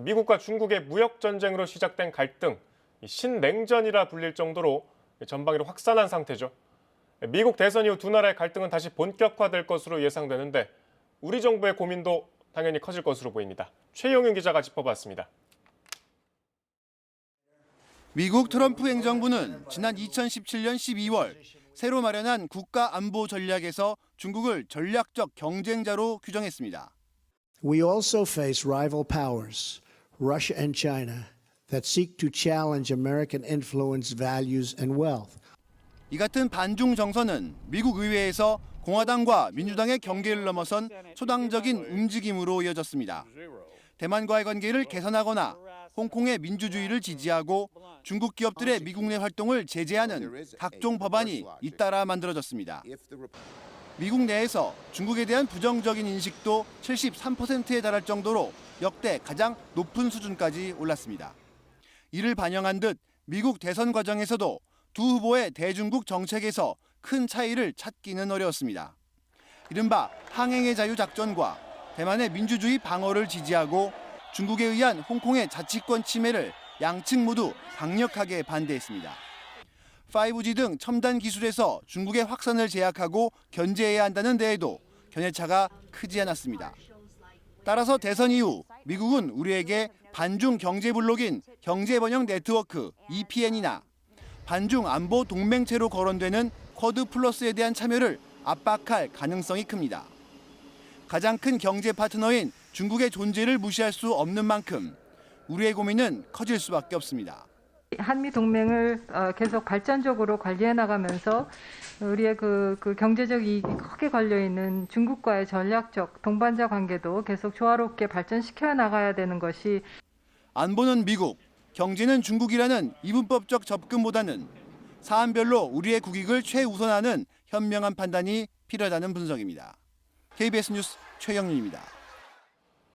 미국과 중국의 무역 전쟁으로 시작된 갈등, 신냉전이라 불릴 정도로 전방위로 확산한 상태죠. 미국 대선 이후 두 나라의 갈등은 다시 본격화될 것으로 예상되는데 우리 정부의 고민도 당연히 커질 것으로 보입니다. 최영윤 기자가 짚어봤습니다. 미국 트럼프 행정부는 지난 2017년 12월 새로 마련한 국가 안보 전략에서 중국을 전략적 경쟁자로 규정했습니다. We also face rival powers, Russia and China, that seek to challenge American influence, values, and wealth. 이 같은 반중 정서는 미국 의회에서 공화당과 민주당의 경계를 넘어선 초당적인 움직임으로 이어졌습니다. 대만과의 관계를 개선하거나 홍콩의 민주주의를 지지하고 중국 기업들의 미국 내 활동을 제재하는 각종 법안이 잇따라 만들어졌습니다. 미국 내에서 중국에 대한 부정적인 인식도 73%에 달할 정도로 역대 가장 높은 수준까지 올랐습니다. 이를 반영한 듯 미국 대선 과정에서도 두 후보의 대중국 정책에서 큰 차이를 찾기는 어려웠습니다. 이른바 항행의 자유 작전과 대만의 민주주의 방어를 지지하고 중국에 의한 홍콩의 자치권 침해를 양측 모두 강력하게 반대했습니다. 5G 등 첨단 기술에서 중국의 확산을 제약하고 견제해야 한다는 데에도 견해차가 크지 않았습니다. 따라서 대선 이후 미국은 우리에게 반중 경제 블록인 경제번영 네트워크 EPN이나 반중 안보 동맹체로 거론되는 쿼드 플러스에 대한 참여를 압박할 가능성이 큽니다. 가장 큰 경제 파트너인 중국의 존재를 무시할 수 없는 만큼 우리의 고민은 커질 수밖에 없습니다. 한미 동맹을 계속 발전적으로 관리해 나가면서 우리의 그 경제적 이익이 크게 걸려 있는 중국과의 전략적 동반자 관계도 계속 조화롭게 발전시켜 나가야 되는 것이 안보는 미국, 경제는 중국이라는 이분법적 접근보다는 사안별로 우리의 국익을 최우선하는 현명한 판단이 필요하다는 분석입니다. KBS 뉴스 최영윤입니다.